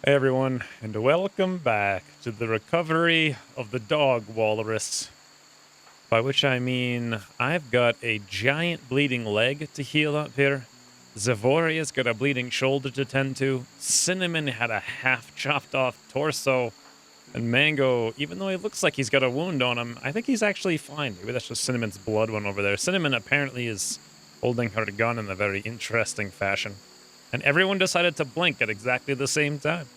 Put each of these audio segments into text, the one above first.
Hey everyone, and welcome back to the recovery of the dog walrus. By which I mean, I've got a giant bleeding leg to heal up here. Zavoria's got a bleeding shoulder to tend to. Cinnamon had a half chopped off torso. And Mango, even though he looks like he's got a wound on him, I think he's actually fine. Maybe that's just Cinnamon's blood one over there. Cinnamon apparently is holding her gun in a very interesting fashion. And everyone decided to blink at exactly the same time.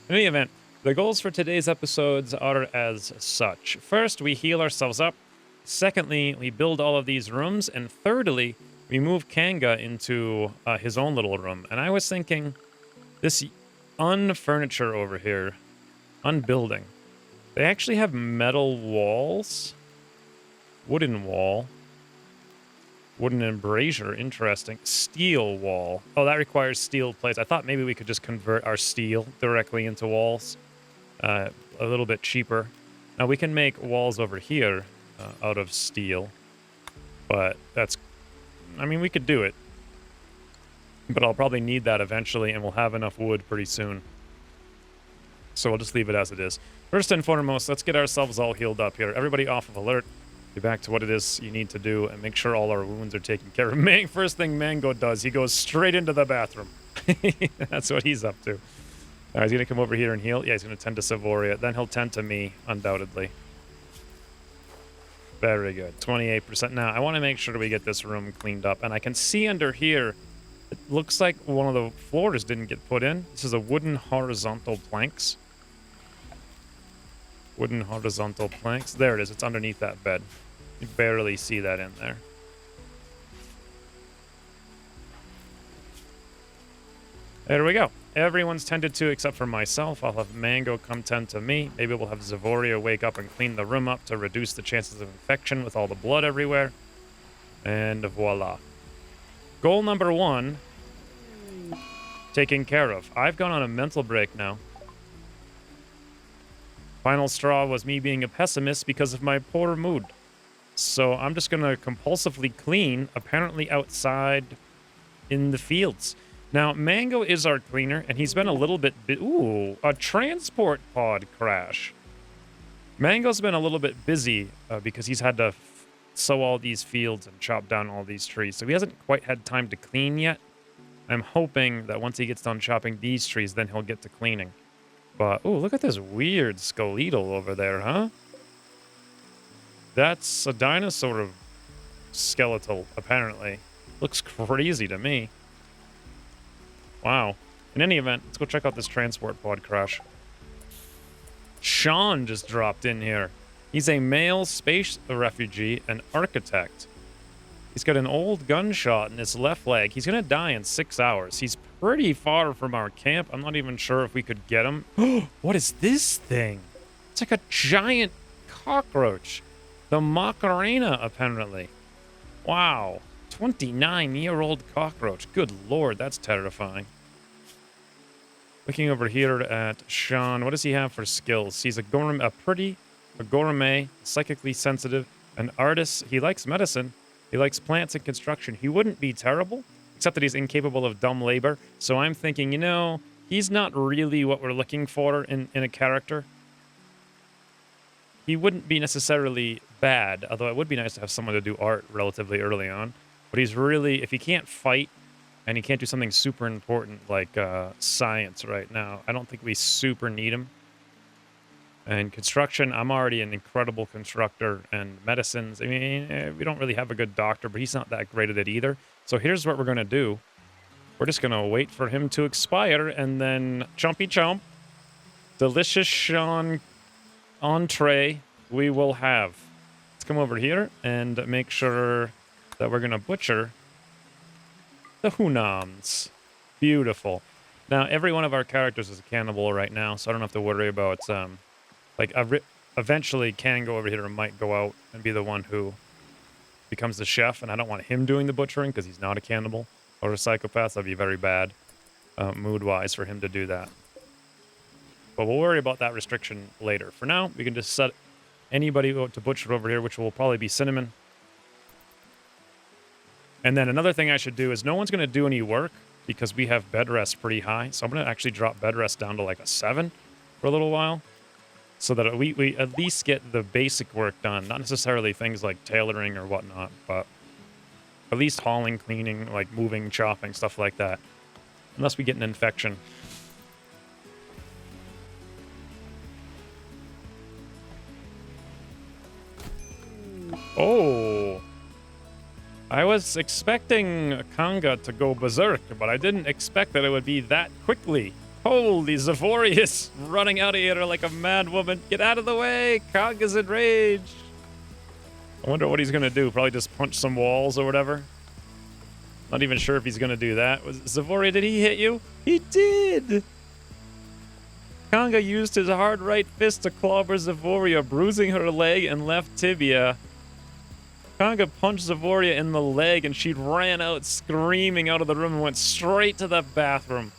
In any event, the goals for today's episodes are as such. First, we heal ourselves up. Secondly, we build all of these rooms. And thirdly, we move Kanga into his own little room. And I was thinking, this unfurniture over here, unbuilding, they actually have metal walls. Wooden wall. Wooden embrasure, interesting. Steel wall. Oh, that requires steel plates. I thought maybe we could just convert our steel directly into walls. A little bit cheaper. Now, we can make walls over here out of steel. But that's... I mean, we could do it. But I'll probably need that eventually, and we'll have enough wood pretty soon. So we'll just leave it as it is. First and foremost, let's get ourselves all healed up here. Everybody off of alert. Get back to what it is you need to do and make sure all our wounds are taken care of. First thing Mango does, he goes straight into the bathroom. That's what he's up to. He's going to come over here and heal. Yeah, he's going to tend to Savoria. Then he'll tend to me, undoubtedly. Very good. 28%. Now, I want to make sure we get this room cleaned up. And I can see under here, it looks like one of the floors didn't get put in. This is a wooden horizontal planks. Wooden horizontal planks. There it is. It's underneath that bed. You barely see that in there. There we go. Everyone's tended to except for myself. I'll have Mango come tend to me. Maybe we'll have Zavoria wake up and clean the room up to reduce the chances of infection with all the blood everywhere. And voila. Goal number 1. Taken care of. I've gone on a mental break now. Final straw was me being a pessimist because of my poor mood. So I'm just going to compulsively clean, apparently outside in the fields. Now, Mango is our cleaner, and he's been a little bit... Ooh, a transport pod crash. Mango's been a little bit busy because he's had to sow all these fields and chop down all these trees. So he hasn't quite had time to clean yet. I'm hoping that once he gets done chopping these trees, then he'll get to cleaning. But, ooh, look at this weird skeletal over there, huh? That's a dinosaur skeletal, apparently. Looks crazy to me. Wow. In any event, let's go check out this transport pod crash. Sean just dropped in here. He's a male space refugee and architect. He's got an old gunshot in his left leg. He's going to die in 6 hours. He's pretty far from our camp. I'm not even sure if we could get him. What is this thing? It's like a giant cockroach. The Macarena, apparently. Wow. 29-year-old cockroach. Good lord, that's terrifying. Looking over here at Sean. What does he have for skills? He's a gourmet, psychically sensitive, an artist. He likes medicine. He likes plants and construction. He wouldn't be terrible, except that he's incapable of dumb labor. So I'm thinking, you know, he's not really what we're looking for in a character. He wouldn't be necessarily bad, although it would be nice to have someone to do art relatively early on. But he's really, if he can't fight and he can't do something super important like science right now, I don't think we super need him. And construction, I'm already an incredible constructor, and medicines, I mean, we don't really have a good doctor, but he's not that great at it either. So here's what we're going to do. We're just going to wait for him to expire, and then chompy chomp, delicious Sean entree we will have. Let's come over here and make sure that we're going to butcher the Hunams. Beautiful. Now, every one of our characters is a cannibal right now, so I don't have to worry about... eventually, Kango over here might go out and be the one who becomes the chef, and I don't want him doing the butchering because he's not a cannibal or a psychopath. That'd be very bad, mood-wise, for him to do that. But we'll worry about that restriction later. For now, we can just set anybody to butcher over here, which will probably be Cinnamon. And then another thing I should do is no one's going to do any work because we have bed rest pretty high. So I'm going to actually drop bed rest down to like a 7 for a little while so that we at least get the basic work done. Not necessarily things like tailoring or whatnot, but at least hauling, cleaning, like moving, chopping, stuff like that. Unless we get an infection. Oh, I was expecting Kanga to go berserk, but I didn't expect that it would be that quickly. Holy, Zavorius running out of here like a mad woman. Get out of the way, Kanga's enraged. I wonder what he's going to do. Probably just punch some walls or whatever. Not even sure if he's going to do that. Zavoria, did he hit you? He did! Kanga used his hard right fist to clobber Zavoria, bruising her leg and left tibia. Kanga punched Zavoria in the leg, and she ran out screaming out of the room and went straight to the bathroom.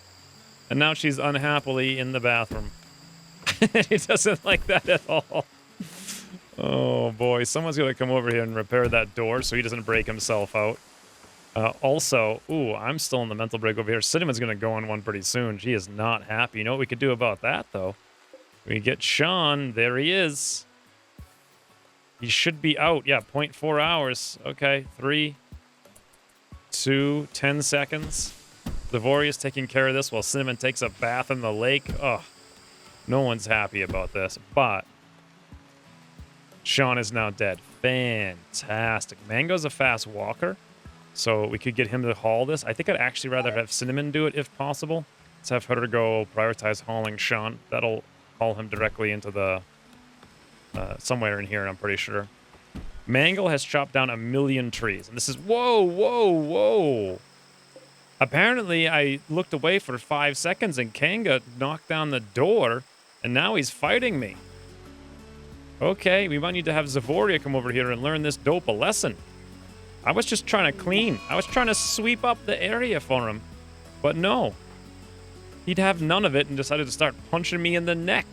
And now she's unhappily in the bathroom. She doesn't like that at all. Oh, boy. Someone's going to come over here and repair that door so he doesn't break himself out. Also, ooh, I'm still in the mental break over here. Cinnamon's going to go on one pretty soon. She is not happy. You know what we could do about that, though? We get Sean. There he is. He should be out. Yeah, 0.4 hours. Okay, 3, 2, 10 seconds. Zavoria's taking care of this while Cinnamon takes a bath in the lake. Ugh. No one's happy about this, but Sean is now dead. Fantastic. Mango's a fast walker, so we could get him to haul this. I think I'd actually rather have Cinnamon do it if possible. Let's have her go prioritize hauling Sean. That'll haul him directly into the somewhere in here, I'm pretty sure. Mango has chopped down 1,000,000 trees. And this is... Whoa, whoa, whoa. Apparently, I looked away for 5 seconds and Kanga knocked down the door. And now he's fighting me. Okay, we might need to have Zavoria come over here and learn this dope a lesson. I was just trying to clean. I was trying to sweep up the area for him. But no. He'd have none of it and decided to start punching me in the neck.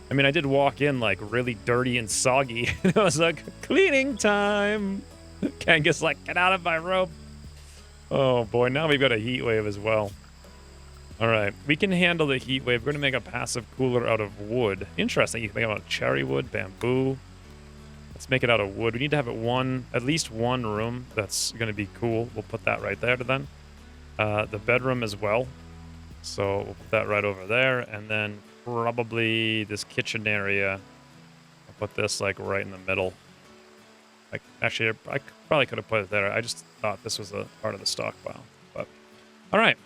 I mean, I did walk in, like, really dirty and soggy. And I was like, cleaning time. Kanga's like, get out of my room. Oh, boy. Now we've got a heat wave as well. All right. We can handle the heat wave. We're going to make a passive cooler out of wood. Interesting. You can make it out of cherry wood, bamboo. Let's make it out of wood. We need to have it at least one room. That's going to be cool. We'll put that right there then. The bedroom as well. So we'll put that right over there. And then probably this kitchen area. I'll put this like right in the middle. Like, actually, I probably could have put it there. I just thought this was a part of the stockpile. But all right.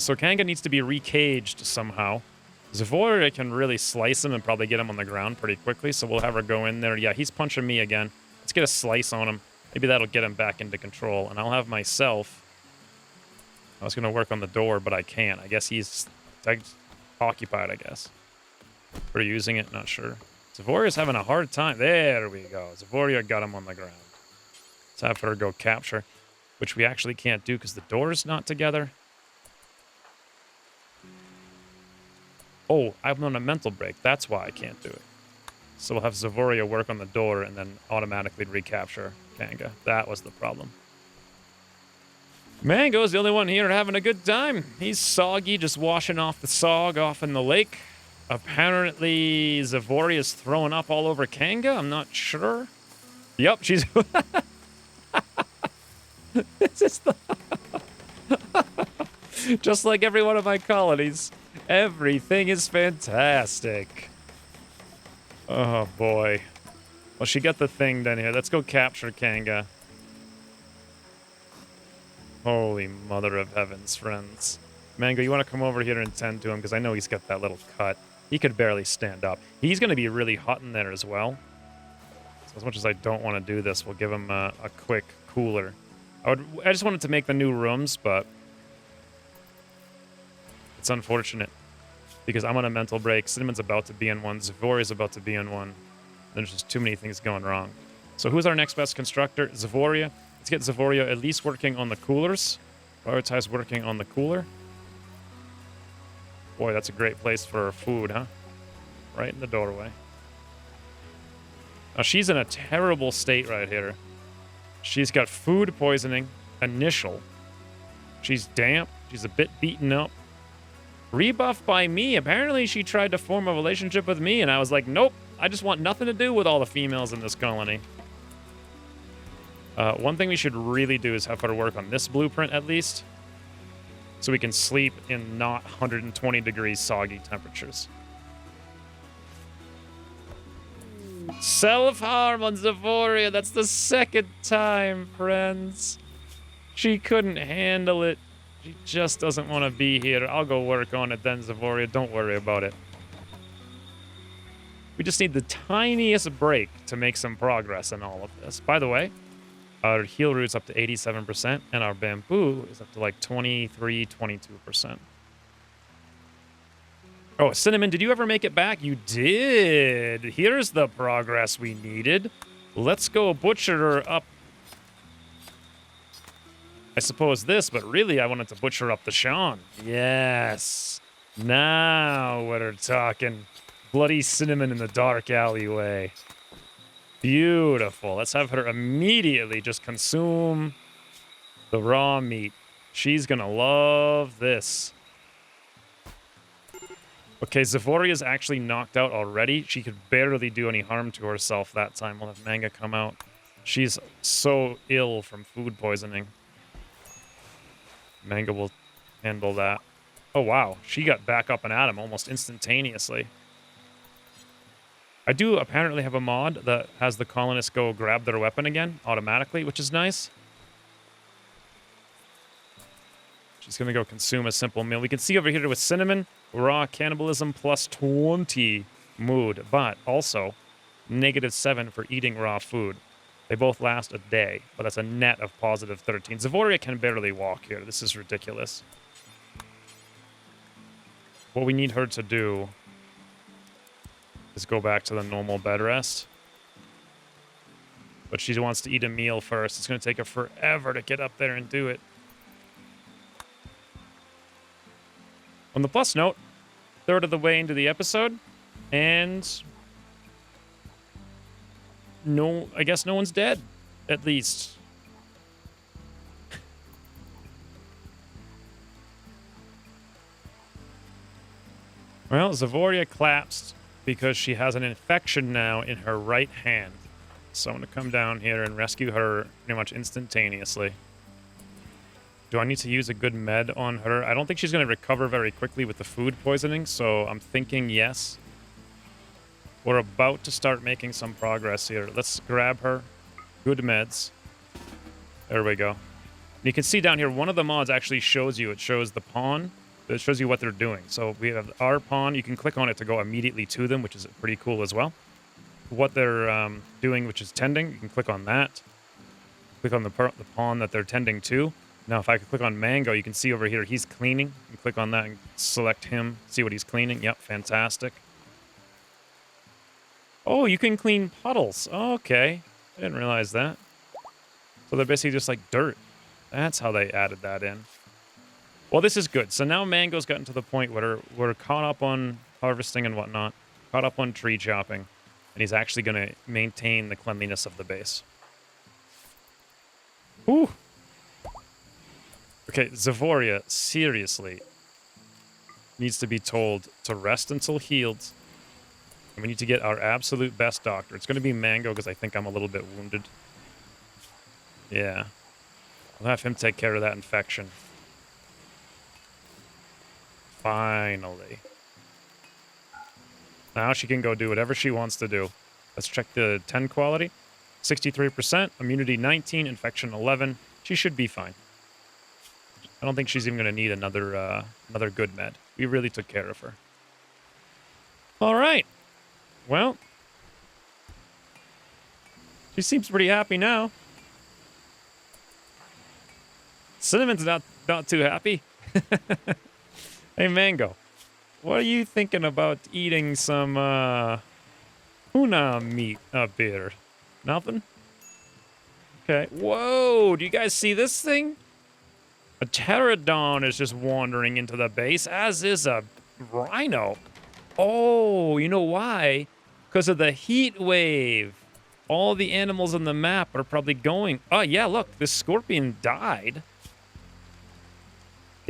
So Kanga needs to be recaged somehow. Zavoria can really slice him and probably get him on the ground pretty quickly. So we'll have her go in there. Yeah, he's punching me again. Let's get a slice on him. Maybe that'll get him back into control. And I'll have myself... I was going to work on the door, but I can't. I guess he's occupied, I guess. For using it, not sure. Zavoria's having a hard time. There we go. Zavoria got him on the ground. Let's have her go capture, which we actually can't do because the door's not together. Oh, I'm on a mental break. That's why I can't do it. So we'll have Zavoria work on the door and then automatically recapture Kanga. That was the problem. Mango's the only one here having a good time. He's soggy, just washing off the sog off in the lake. Apparently, Zavoria's throwing up all over Kanga. I'm not sure. Yep, she's... This is the... Just like every one of my colonies, everything is fantastic. Oh, boy. Well, she got the thing done here. Let's go capture Kanga. Holy mother of heavens, friends. Mango, you want to come over here and tend to him? Because I know he's got that little cut. He could barely stand up. He's going to be really hot in there as well. So as much as I don't want to do this, we'll give him a quick cooler. I just wanted to make the new rooms, but it's unfortunate. Because I'm on a mental break. Cinnamon's about to be in one. Zavoria's about to be in one. There's just too many things going wrong. So who's our next best constructor? Zavoria. Let's get Zavoria at least working on the coolers. Prioritize working on the cooler. Boy, that's a great place for food, huh? Right in the doorway. Now, she's in a terrible state right here. She's got food poisoning, initial. She's damp. She's a bit beaten up. Rebuffed by me. Apparently, she tried to form a relationship with me, and I was like, nope. I just want nothing to do with all the females in this colony. One thing we should really do is have her work on this blueprint, at least. So we can sleep in not 120 degrees soggy temperatures. Self-harm on Zavoria. That's the second time, friends. She couldn't handle it. She just doesn't want to be here. I'll go work on it then, Zavoria. Don't worry about it. We just need the tiniest break to make some progress in all of this. By the way, our heal root's up to 87%, and our bamboo is up to like 23, 22%. Oh, Cinnamon, did you ever make it back? You did. Here's the progress we needed. Let's go butcher her up. I suppose this, but really I wanted to butcher up the Sean. Yes. Now we're talking. Bloody Cinnamon in the dark alleyway. Beautiful. Let's have her immediately just consume the raw meat. She's gonna love this. Okay, Zavoria's actually knocked out already. She could barely do any harm to herself that time. We'll have Manga come out. She's so ill from food poisoning. Manga will handle that. Oh, wow. She got back up and at him almost instantaneously. I do apparently have a mod that has the colonists go grab their weapon again automatically, which is nice. She's going to go consume a simple meal. We can see over here with Cinnamon, raw cannibalism plus 20 mood, but also -7 for eating raw food. They both last a day, but that's a net of positive 13. Zavoria can barely walk here. This is ridiculous. What we need her to do is go back to the normal bed rest. But she wants to eat a meal first. It's going to take her forever to get up there and do it. On the plus note, third of the way into the episode, and no, I guess no one's dead, at least. Well, Zavoria collapsed because she has an infection now in her right hand. So I'm going to come down here and rescue her pretty much instantaneously. Do I need to use a good med on her? I don't think she's going to recover very quickly with the food poisoning, so I'm thinking yes. We're about to start making some progress here. Let's grab her. Good meds. There we go. And you can see down here, one of the mods actually shows you. It shows the pawn. It shows you what they're doing. So we have our pawn. You can click on it to go immediately to them, which is pretty cool as well. What they're doing, which is tending, you can click on that. Click on the pawn that they're tending to. Now, if I could click on Mango, you can see over here, he's cleaning. You can click on that and select him, see what he's cleaning. Yep, fantastic. Oh, you can clean puddles. Oh, okay. I didn't realize that. So they're basically just like dirt. That's how they added that in. Well, this is good. So now Mango's gotten to the point where we're caught up on harvesting and whatnot, caught up on tree chopping, and he's actually going to maintain the cleanliness of the base. Whew. Okay, Zavoria, seriously, needs to be told to rest until healed. And we need to get our absolute best doctor. It's going to be Mango because I think I'm a little bit wounded. Yeah. We'll have him take care of that infection. Finally. Now she can go do whatever she wants to do. Let's check the 10 quality. 63%, immunity 19, infection 11. She should be fine. I don't think she's even going to need another good med. We really took care of her. All right. Well, she seems pretty happy now. Cinnamon's not too happy. Hey, Mango, what are you thinking about eating some tuna meat up here? Nothing? Okay. Whoa, do you guys see this thing? A pterodon is just wandering into the base, as is a rhino. Oh, you know why? Because of the heat wave. All the animals on the map are probably going... Oh, yeah, look, this scorpion died.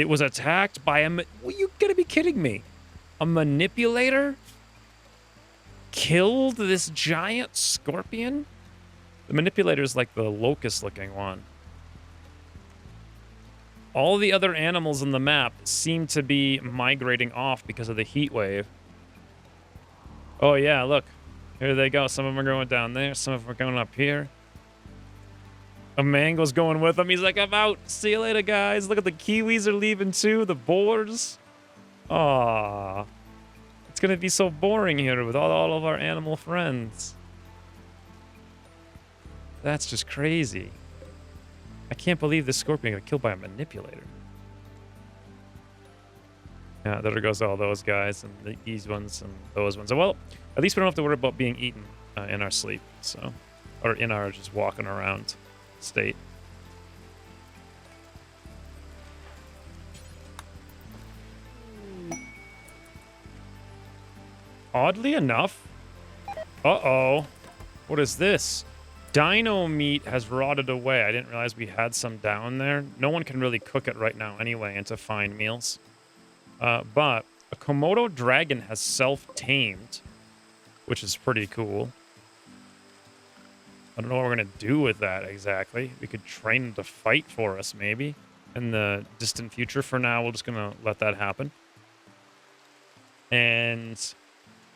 It was attacked by a... Well, you gotta be kidding me. A manipulator killed this giant scorpion? The manipulator is like the locust-looking one. All the other animals in the map seem to be migrating off because of the heat wave. Oh, yeah, look. Here they go. Some of them are going down there. Some of them are going up here. A mango's going with them. He's like, I'm out. See you later, guys. Look at the kiwis are leaving, too. The boars. Aww. It's going to be so boring here with all of our animal friends. That's just crazy. I can't believe this scorpion got killed by a manipulator. Yeah, there goes all those guys and these ones and those ones. Well, at least we don't have to worry about being eaten in our sleep, so, or in our just walking around state. Oddly enough, uh-oh, what is this? Dino meat has rotted away. I didn't realize we had some down there. No one can really cook it right now anyway into fine meals. But a Komodo dragon has self-tamed, which is pretty cool. I don't know what we're going to do with that exactly. We could train him to fight for us, maybe, in the distant future. For now, we're just going to let that happen. And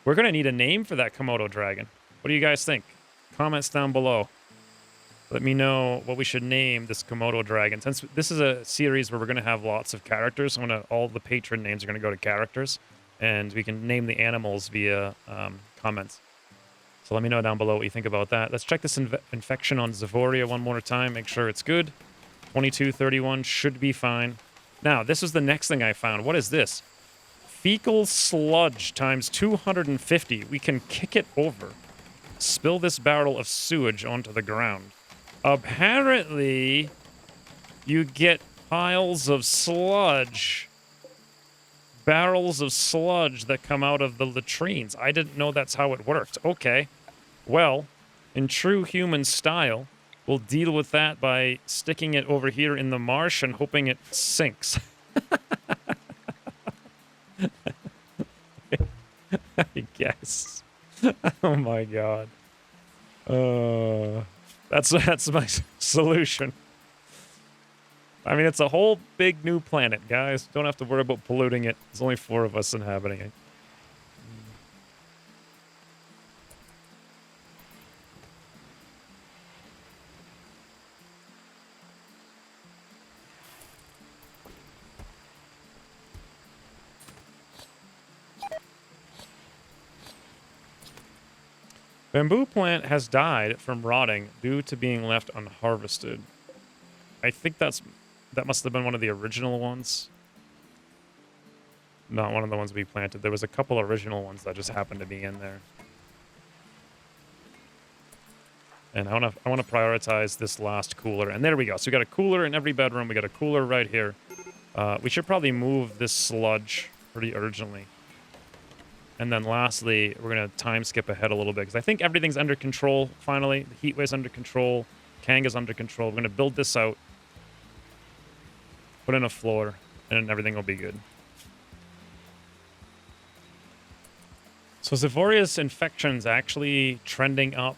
we're going to need a name for that Komodo dragon. What do you guys think? Comments down below. Let me know what we should name this Komodo dragon. Since this is a series where we're going to have lots of characters, all the patron names are going to go to characters, and we can name the animals via comments. So let me know down below what you think about that. Let's check this infection on Zavoria one more time. Make sure it's good. 2231 should be fine. Now, this is the next thing I found. What is this? Fecal sludge times 250. We can kick it over. Spill this barrel of sewage onto the ground. Apparently, you get piles of sludge. Barrels of sludge that come out of the latrines. I didn't know that's how it worked. Okay. Well, in true human style, we'll deal with that by sticking it over here in the marsh and hoping it sinks. I guess. Oh my god. That's my solution. I mean, it's a whole big new planet, guys. Don't have to worry about polluting it. There's only 4 of us inhabiting it. Bamboo plant has died from rotting due to being left unharvested. I think that must have been one of the original ones. Not one of the ones we planted. There was a couple original ones that just happened to be in there. And I want to prioritize this last cooler. And there we go. So we got a cooler in every bedroom. We got a cooler right here. We should probably move this sludge pretty urgently. And then lastly, we're going to time skip ahead a little bit, because I think everything's under control, finally. The heat wave's under control. Kanga's under control. We're going to build this out. Put in a floor, and everything will be good. So Zavoria's infection's actually trending up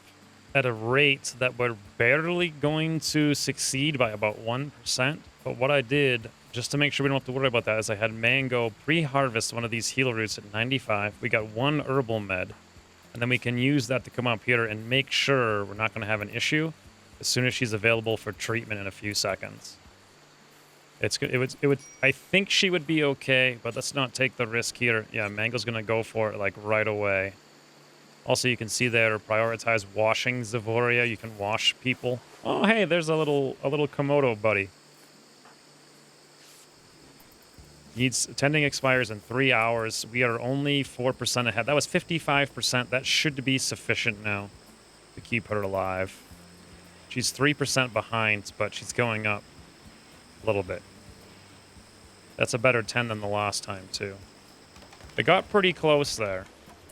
at a rate that we're barely going to succeed by about 1%. But what I did, just to make sure we don't have to worry about that, is I had Mango pre-harvest one of these heal roots at 95. We got 1 herbal med, and then we can use that to come up here and make sure we're not going to have an issue as soon as she's available for treatment in a few seconds. It would. I think she would be okay, but let's not take the risk here. Yeah, Mango's going to go for it like right away. Also, you can see there, prioritize washing Zavoria. You can wash people. Oh, hey, there's a little Komodo buddy. Tending expires in 3 hours. We are only 4% ahead. That was 55%. That should be sufficient now to keep her alive. She's 3% behind, but she's going up a little bit. That's a better 10 than the last time, too. It got pretty close there.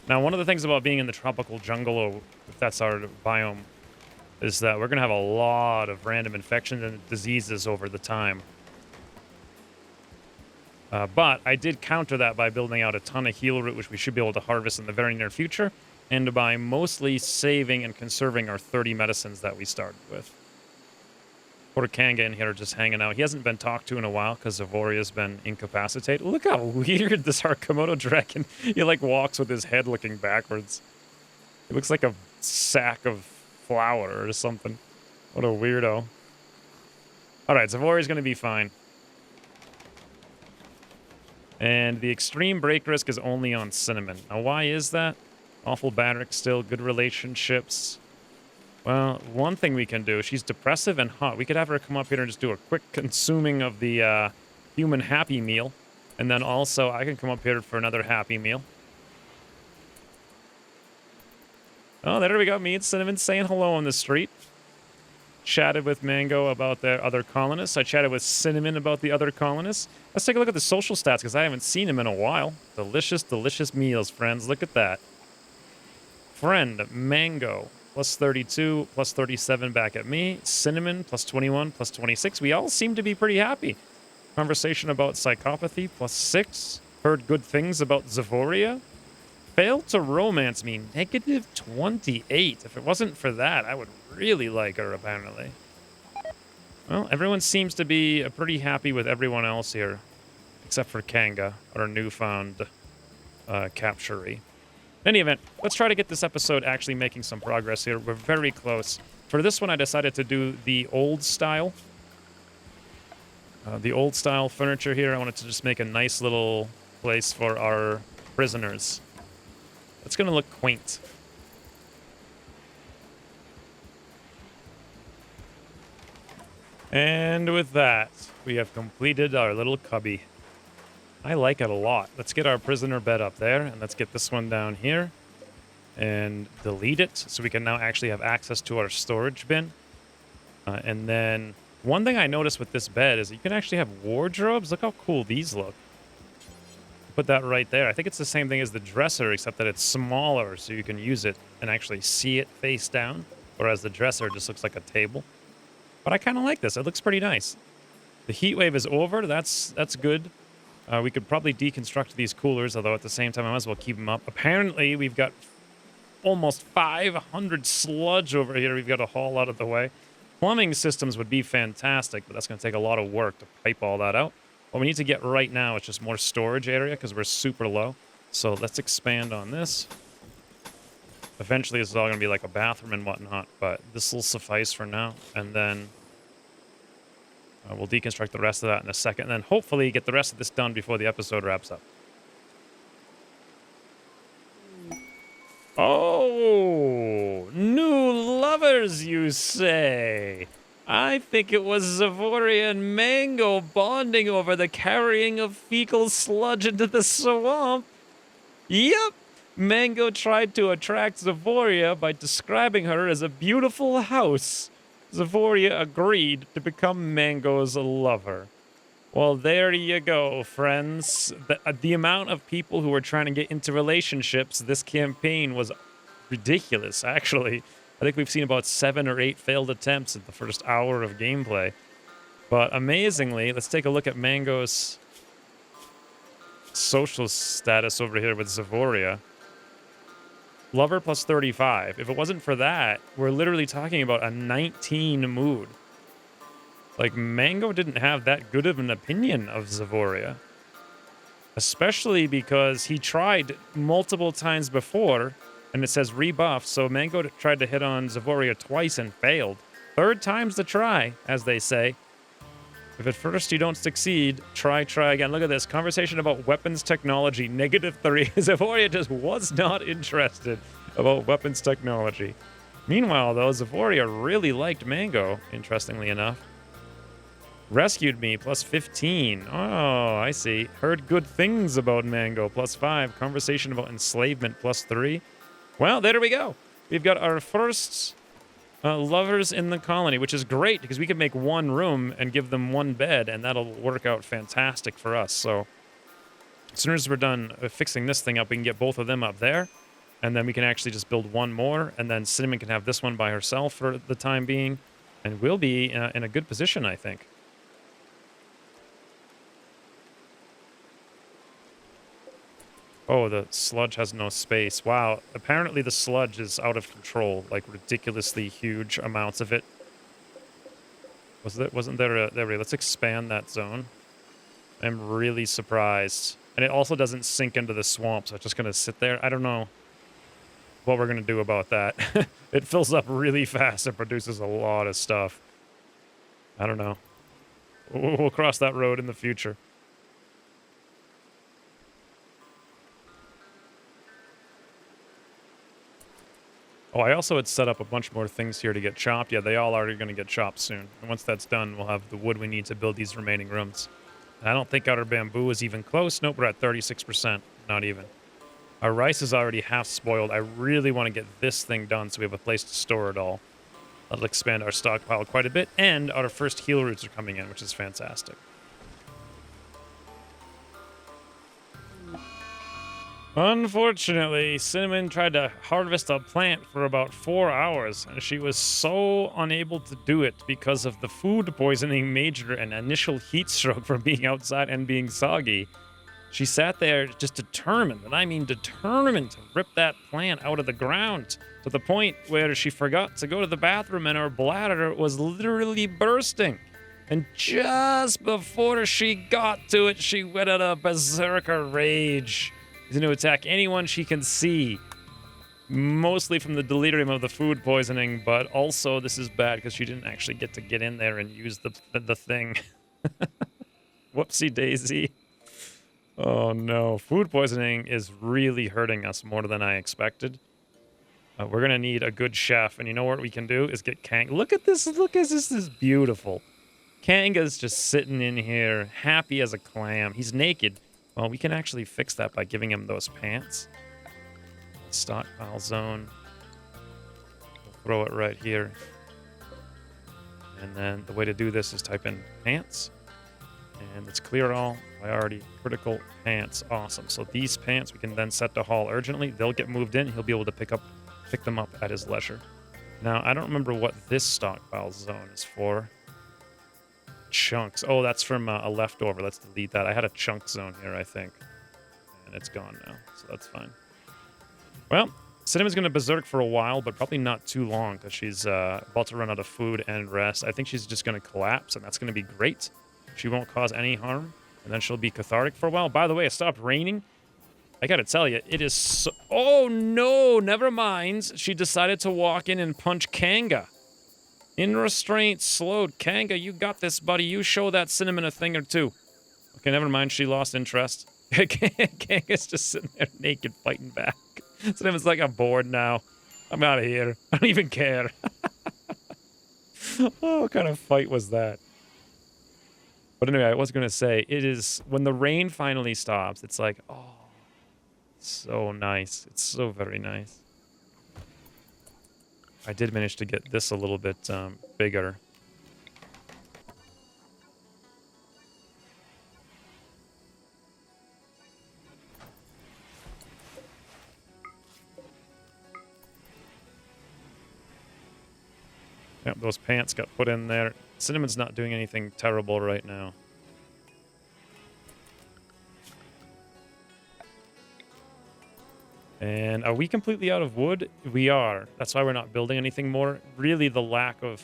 Now, one of the things about being in the tropical jungle, or if that's our biome, is that we're going to have a lot of random infections and diseases over the time. But I did counter that by building out a ton of heal root, which we should be able to harvest in the very near future, and by mostly saving and conserving our 30 medicines that we started with. Poor Kanga in here just hanging out. He hasn't been talked to in a while because Zavoria's been incapacitated. Look how weird this Arkomodo dragon. He like walks with his head looking backwards. He looks like a sack of flour or something. What a weirdo. All right, Zavoria's going to be fine. And the extreme break risk is only on Cinnamon. Now, why is that? Awful Badrick still, good relationships. Well, one thing we can do, she's depressive and hot. We could have her come up here and just do a quick consuming of the human Happy Meal. And then also, I can come up here for another Happy Meal. Oh, there we go. Me and Cinnamon saying hello on the street. Chatted with Mango about the other colonists. I chatted with Cinnamon about the other colonists. Let's take a look at the social stats, because I haven't seen him in a while. Delicious, delicious meals, friends. Look at that. Friend, Mango, plus 32, plus 37 back at me. Cinnamon, plus 21, plus 26. We all seem to be pretty happy. Conversation about psychopathy, plus 6. Heard good things about Zavoria. Failed to romance me, negative 28. If it wasn't for that, I would really like her, apparently. Well, everyone seems to be pretty happy with everyone else here, except for Kanga, our newfound capturee. In any event, let's try to get this episode actually making some progress here. We're very close. For this one, I decided to do the old style. The old style furniture here. I wanted to just make a nice little place for our prisoners. It's going to look quaint. And with that, we have completed our little cubby. I like it a lot. Let's get our prisoner bed up there, and let's get this one down here. And delete it, so we can now actually have access to our storage bin. And then, one thing I noticed with this bed is you can actually have wardrobes. Look how cool these look. Put that right there. I think it's the same thing as the dresser, except that it's smaller, so you can use it and actually see it face down, whereas the dresser just looks like a table. But I kind of like this. It looks pretty nice. The heat wave is over. That's good. We could probably deconstruct these coolers, although at the same time, I might as well keep them up. Apparently, we've got almost 500 sludge over here we've got to haul out of the way. Plumbing systems would be fantastic, but that's going to take a lot of work to pipe all that out. What we need to get right now is just more storage area because we're super low. So let's expand on this. Eventually, this is all going to be like a bathroom and whatnot, but this will suffice for now. And then we'll deconstruct the rest of that in a second. And then hopefully get the rest of this done before the episode wraps up. Oh, new lovers, you say? I think it was Zavoria and Mango bonding over the carrying of fecal sludge into the swamp. Yep, Mango tried to attract Zavoria by describing her as a beautiful house. Zavoria agreed to become Mango's lover. Well, there you go, friends. The amount of people who were trying to get into relationships this campaign was ridiculous, actually. I think we've seen about 7 or 8 failed attempts in the first hour of gameplay. But amazingly, let's take a look at Mango's social status over here with Zavoria. Lover plus 35. If it wasn't for that, we're literally talking about a 19 mood. Like, Mango didn't have that good of an opinion of Zavoria. Especially because he tried multiple times before, and it says rebuff, so Mango tried to hit on Zavoria twice and failed. Third time's the try, as they say. If at first you don't succeed, try again. Look at this. Conversation about weapons technology, -3. Zavoria just was not interested about weapons technology. Meanwhile, though, Zavoria really liked Mango, interestingly enough. Rescued me, plus 15. Oh, I see. Heard good things about Mango, plus 5. Conversation about enslavement, plus 3. Well, there we go. We've got our first lovers in the colony, which is great because we can make one room and give them one bed, and that'll work out fantastic for us. So as soon as we're done fixing this thing up, we can get both of them up there, and then we can actually just build one more, and then Cinnamon can have this one by herself for the time being, and we'll be in a good position, I think. Oh, the sludge has no space. Wow. Apparently the sludge is out of control, like ridiculously huge amounts of it. Wasn't there a... There we go. Let's expand that zone. I'm really surprised. And it also doesn't sink into the swamp, so it's just going to sit there. I don't know what we're going to do about that. It fills up really fast and produces a lot of stuff. I don't know. We'll cross that road in the future. Oh, I also had set up a bunch more things here to get chopped. Yeah, they all are going to get chopped soon. And once that's done, we'll have the wood we need to build these remaining rooms. And I don't think our bamboo is even close. Nope, we're at 36%. Not even. Our rice is already half spoiled. I really want to get this thing done so we have a place to store it all. That'll expand our stockpile quite a bit. And our first heal roots are coming in, which is fantastic. Unfortunately, Cinnamon tried to harvest a plant for about 4 hours, and she was so unable to do it because of the food poisoning major and initial heat stroke from being outside and being soggy. She sat there just determined, and I mean determined, to rip that plant out of the ground, to the point where she forgot to go to the bathroom and her bladder was literally bursting. And just before she got to it, she went on a berserker rage. She's going to attack anyone she can see. Mostly from the delirium of the food poisoning, but also this is bad because she didn't actually get to get in there and use the thing. Whoopsie daisy. Oh no, food poisoning is really hurting us more than I expected. We're going to need a good chef, and you know what we can do is get Kang. Look at this, this is beautiful. Kanga's just sitting in here, happy as a clam. He's naked. Well, we can actually fix that by giving him those pants. Stockpile zone. We'll throw it right here. And then the way to do this is type in pants. And let's clear all priority critical pants. Awesome. So these pants we can then set to haul urgently. They'll get moved in. He'll be able to pick them up at his leisure. Now, I don't remember what this stockpile zone is for. Chunks. Oh, that's from a leftover. Let's delete that. I had a chunk zone here, I think. And it's gone now, so that's fine. Well, Cinnamon's going to berserk for a while, but probably not too long, because she's about to run out of food and rest. I think she's just going to collapse, and that's going to be great. She won't cause any harm, and then she'll be cathartic for a while. By the way, it stopped raining. I got to tell you, it is so... Oh, no, never mind. She decided to walk in and punch Kanga. In restraint, slowed. Kanga, you got this, buddy. You show that Cinnamon a thing or two. Okay, never mind. She lost interest. Kanga's just sitting there naked, fighting back. Cinnamon's like, I'm bored now. I'm out of here. I don't even care. Oh, what kind of fight was that? But anyway, I was going to say, it is... When the rain finally stops, it's like, oh, so nice. It's so very nice. I did manage to get this a little bit bigger. Yep, those pants got put in there. Cinnamon's not doing anything terrible right now. And are we completely out of wood? We are. That's why we're not building anything more. Really, the lack of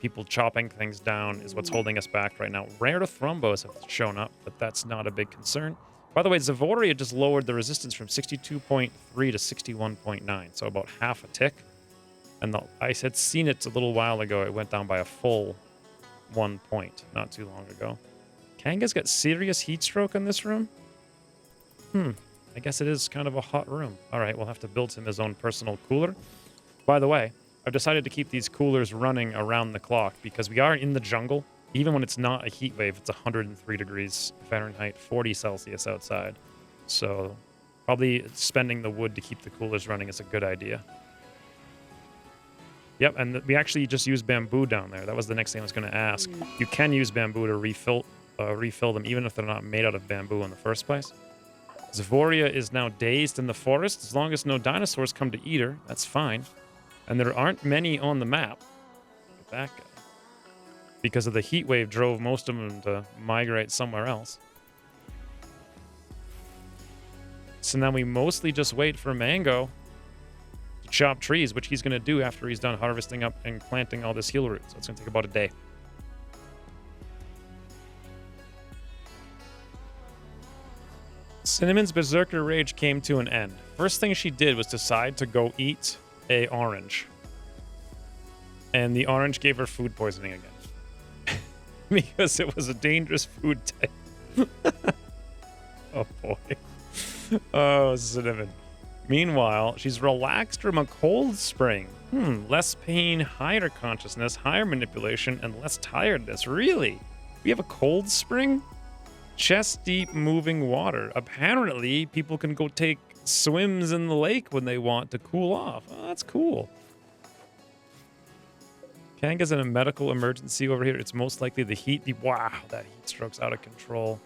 people chopping things down is what's holding us back right now. Rare thrombos have shown up, but that's not a big concern. By the way, Zavoria just lowered the resistance from 62.3 to 61.9, so about half a tick. And I had seen it a little while ago. It went down by a full 1 point not too long ago. Kanga's got serious heat stroke in this room? I guess it is kind of a hot room. All right, we'll have to build him his own personal cooler. By the way, I've decided to keep these coolers running around the clock because we are in the jungle. Even when it's not a heat wave, it's 103 degrees Fahrenheit, 40 Celsius outside. So probably spending the wood to keep the coolers running is a good idea. Yep, and we actually just used bamboo down there. That was the next thing I was going to ask. You can use bamboo to refill them, even if they're not made out of bamboo in the first place. Zavoria is now dazed in the forest. As long as no dinosaurs come to eat her, that's fine. And there aren't many on the map. That guy. Because of the heat wave drove most of them to migrate somewhere else. So now we mostly just wait for Mango to chop trees, which he's going to do after he's done harvesting up and planting all this heal root. So it's going to take about a day. Cinnamon's berserker rage came to an end. First thing she did was decide to go eat a orange. And the orange gave her food poisoning again. Because it was a dangerous food type. Oh boy. Oh, Cinnamon. Meanwhile, she's relaxed from a cold spring. Less pain, higher consciousness, higher manipulation, and less tiredness. Really? We have a cold spring? Chest deep moving water. Apparently, people can go take swims in the lake when they want to cool off. Oh, that's cool. Kanga's in a medical emergency over here. It's most likely the heat. Wow, that heat stroke's out of control.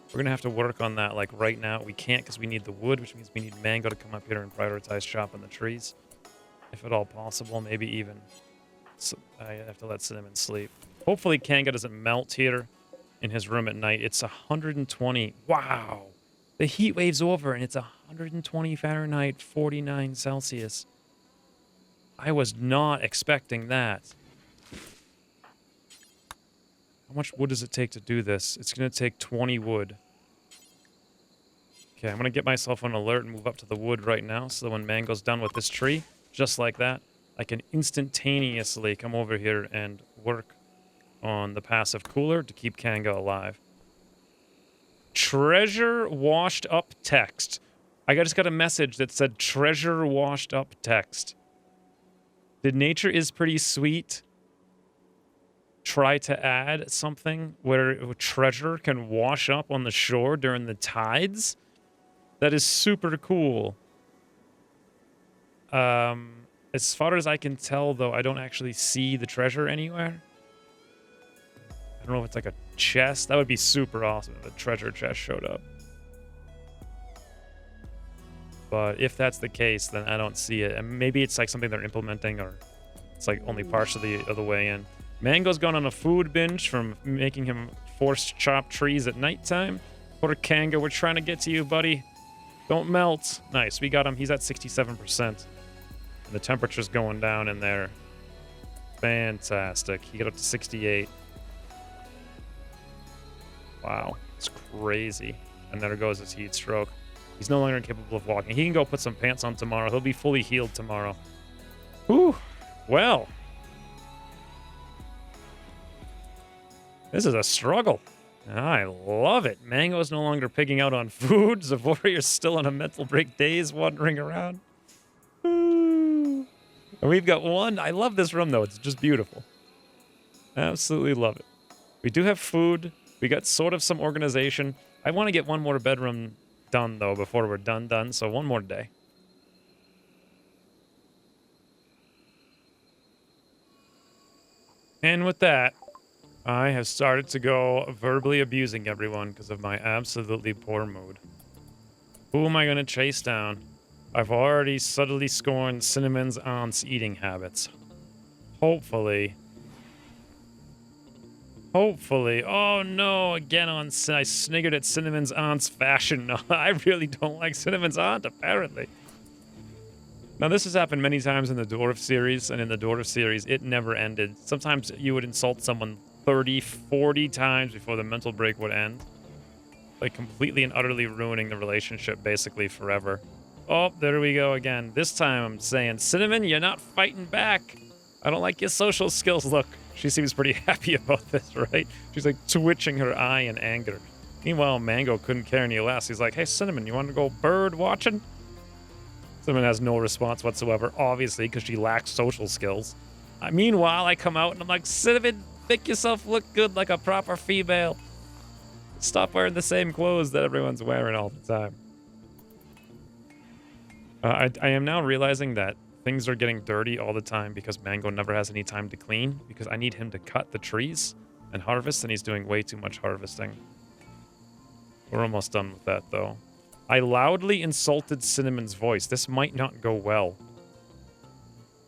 We're going to have to work on that like right now. We can't because we need the wood, which means we need Mango to come up here and prioritize chopping the trees. If at all possible, maybe even. So I have to let Cinnamon sleep. Hopefully Kanga doesn't melt here in his room at night. It's 120. Wow. The heat wave's over and it's 120 Fahrenheit, 49 Celsius. I was not expecting that. How much wood does it take to do this? It's going to take 20 wood. Okay, I'm going to get myself on alert and move up to the wood right now so that when Mango's done with this tree, just like that, I can instantaneously come over here and work on the passive cooler to keep Kanga alive. Treasure washed up text. I just got a message that said treasure washed up text. Did nature is pretty sweet try to add something where treasure can wash up on the shore during the tides? That is super cool. As far as I can tell, though, I don't actually see the treasure anywhere. I don't know if it's like a chest. That would be super awesome if a treasure chest showed up. But if that's the case, then I don't see it. And maybe it's like something they're implementing, or it's like only partially of the way in. Mango's gone on a food binge from making him forced chop trees at nighttime. Poor Kanga, we're trying to get to you, buddy. Don't melt. Nice, we got him. He's at 67%. And the temperature's going down in there. Fantastic. He got up to 68. Wow, it's crazy. And there goes his heat stroke. He's no longer incapable of walking. He can go put some pants on tomorrow. He'll be fully healed tomorrow. Whew. Well. This is a struggle. I love it. Mango's no longer pigging out on food. Zavoria's still on a mental break days wandering around. Ooh. And we've got one. I love this room, though. It's just beautiful. Absolutely love it. We do have food. We got sort of some organization. I want to get one more bedroom done, though, before we're done. So one more day. And with that, I have started to go verbally abusing everyone because of my absolutely poor mood. Who am I going to chase down? I've already subtly scorned Cinnamon's aunt's eating habits. Hopefully. Oh no, again I sniggered at Cinnamon's aunt's fashion. No, I really don't like Cinnamon's aunt, apparently. Now, this has happened many times in the Dwarf series, and in the Dwarf series, it never ended. Sometimes you would insult someone 30, 40 times before the mental break would end. Like, completely and utterly ruining the relationship, basically, forever. Oh, there we go again. This time I'm saying, Cinnamon, you're not fighting back. I don't like your social skills. Look, she seems pretty happy about this, right? She's, like, twitching her eye in anger. Meanwhile, Mango couldn't care any less. He's like, hey, Cinnamon, you want to go bird watching? Cinnamon has no response whatsoever, obviously, because she lacks social skills. Meanwhile, I come out and I'm like, Cinnamon, make yourself look good like a proper female. Stop wearing the same clothes that everyone's wearing all the time. I am now realizing that things are getting dirty all the time because Mango never has any time to clean, because I need him to cut the trees and harvest, and he's doing way too much harvesting. We're almost done with that, though. I loudly insulted Cinnamon's voice. This might not go well.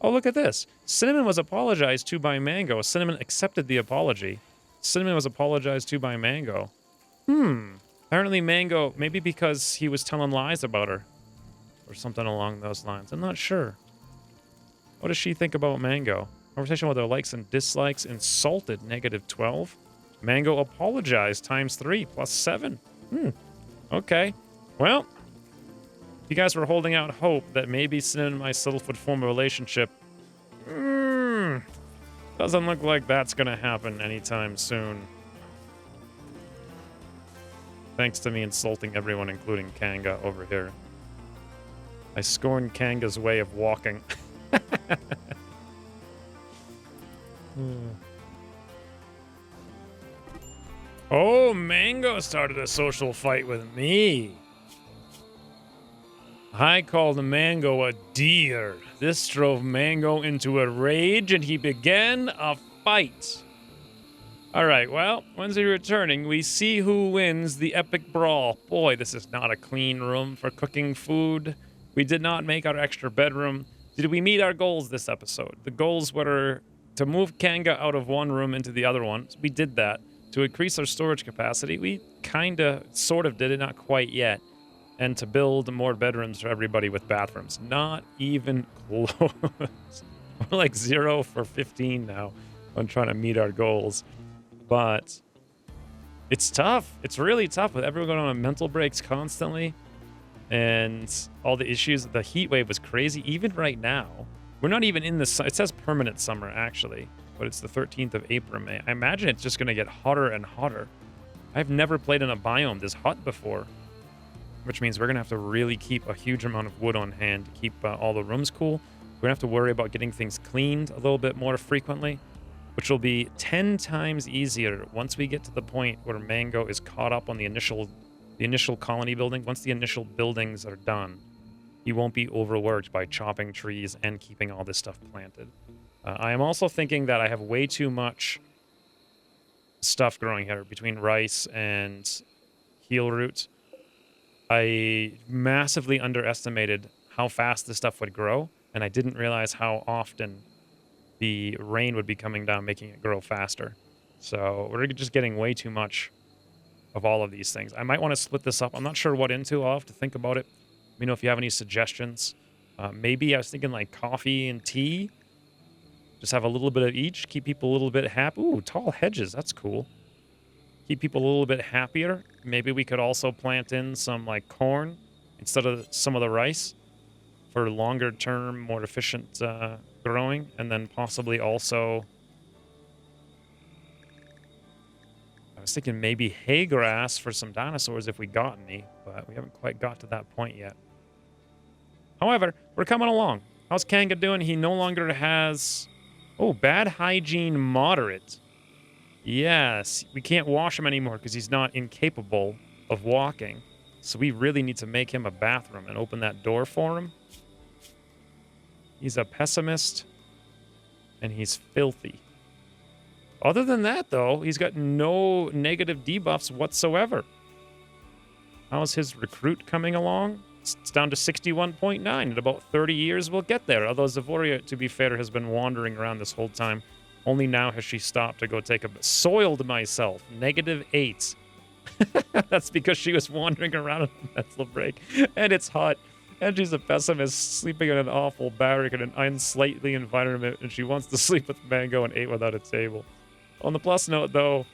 Oh, look at this. Cinnamon was apologized to by Mango. Cinnamon accepted the apology. Cinnamon was apologized to by Mango. Apparently Mango, maybe because he was telling lies about her. or something along those lines. I'm not sure. What does she think about Mango? Conversation with her likes and dislikes insulted, -12. Mango apologized, ×3, +7. Okay. Well, if you guys were holding out hope that maybe Sin and myself would form a relationship, doesn't look like that's gonna happen anytime soon. Thanks to me insulting everyone, including Kanga over here. I scorn Kanga's way of walking. Oh, Mango started a social fight with me. I called Mango a deer. This drove Mango into a rage, and he began a fight. All right, well, when's he returning? We see who wins the epic brawl. Boy, this is not a clean room for cooking food. We did not make our extra bedroom. Did we meet our goals this episode? The goals were to move Kanga out of one room into the other one. We did that. To increase our storage capacity, we sort of did it, not quite yet. And to build more bedrooms for everybody with bathrooms. Not even close. We're like 0 for 15 now on trying to meet our goals. But it's tough. It's really tough with everyone going on mental breaks constantly. And all the issues. The heat wave was crazy. Even right now, we're not even in the... It says permanent summer, actually. But it's the 13th of April, May. I imagine it's just going to get hotter and hotter. I've never played in a biome this hot before. Which means we're going to have to really keep a huge amount of wood on hand to keep all the rooms cool. We're going to have to worry about getting things cleaned a little bit more frequently. Which will be 10 times easier once we get to the point where Mango is caught up on the initial colony building. Once the initial buildings are done, he won't be overworked by chopping trees and keeping all this stuff planted. I am also thinking that I have way too much stuff growing here between rice and heel root. I massively underestimated how fast this stuff would grow, and I didn't realize how often the rain would be coming down, making it grow faster. So we're just getting way too much of all of these things. I might want to split this up. I'm not sure what into. I'll have to think about it. Let me know if you have any suggestions. Maybe I was thinking like coffee and tea. Just have a little bit of each. Keep people a little bit happy. Ooh, tall hedges. That's cool. Keep people a little bit happier. Maybe we could also plant in some like corn instead of some of the rice for longer term, more efficient growing. And then possibly also, I was thinking maybe hay grass for some dinosaurs if we got any, but we haven't quite got to that point yet. However, we're coming along. How's Kanga doing? He no longer has... Oh, bad hygiene moderate. Yes, we can't wash him anymore because he's not incapable of walking. So we really need to make him a bathroom and open that door for him. He's a pessimist, and he's filthy. Other than that, though, he's got no negative debuffs whatsoever. How's his recruit coming along? It's down to 61.9. In about 30 years, we'll get there. Although Zavoria, to be fair, has been wandering around this whole time. Only now has she stopped to go take a... Soiled myself. -8. That's because she was wandering around on a mental break. And it's hot. And she's a pessimist, sleeping in an awful barrack in an unsightly environment. And she wants to sleep with Mango and 8 without a table. On the plus note, though,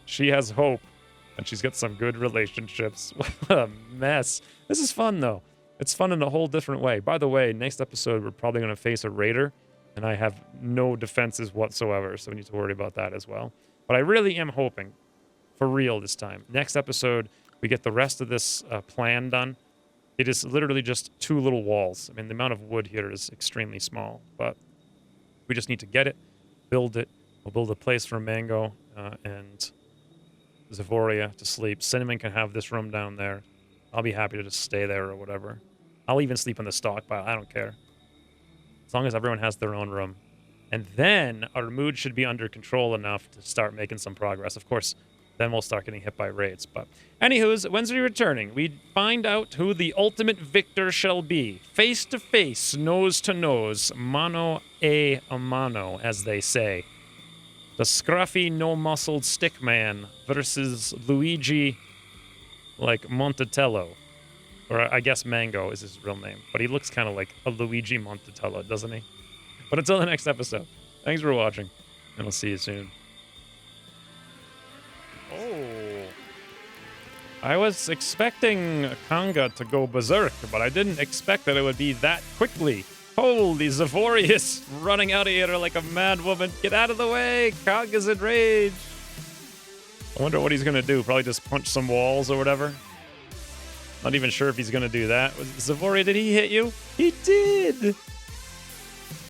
she has hope. And she's got some good relationships. What a mess. This is fun, though. It's fun in a whole different way. By the way, next episode, we're probably going to face a raider. And I have no defenses whatsoever, so we need to worry about that as well. But I really am hoping, for real this time, next episode, we get the rest of this plan done. It is literally just 2 little walls. I mean, the amount of wood here is extremely small. But we just need to get it, build it. We'll build a place for Mango and Zavoria to sleep. Cinnamon can have this room down there. I'll be happy to just stay there or whatever. I'll even sleep in the stockpile. I don't care. As long as everyone has their own room. And then our mood should be under control enough to start making some progress. Of course, then we'll start getting hit by raids. But anywho's, when's he returning? We find out who the ultimate victor shall be. Face to face, nose to nose, mano a mano, as they say. The scruffy, no-muscled stick man versus Luigi like Montatello. Or I guess Mango is his real name. But he looks kind of like a Luigi Montatello, doesn't he? But until the next episode, thanks for watching, and I'll see you soon. Oh. I was expecting Kanga to go berserk, but I didn't expect that it would be that quickly. Holy Zavorius running out of here like a mad woman. Get out of the way. Kanga's enraged. I wonder what he's going to do. Probably just punch some walls or whatever. Not even sure if he's going to do that. Zavoria, did he hit you? He did.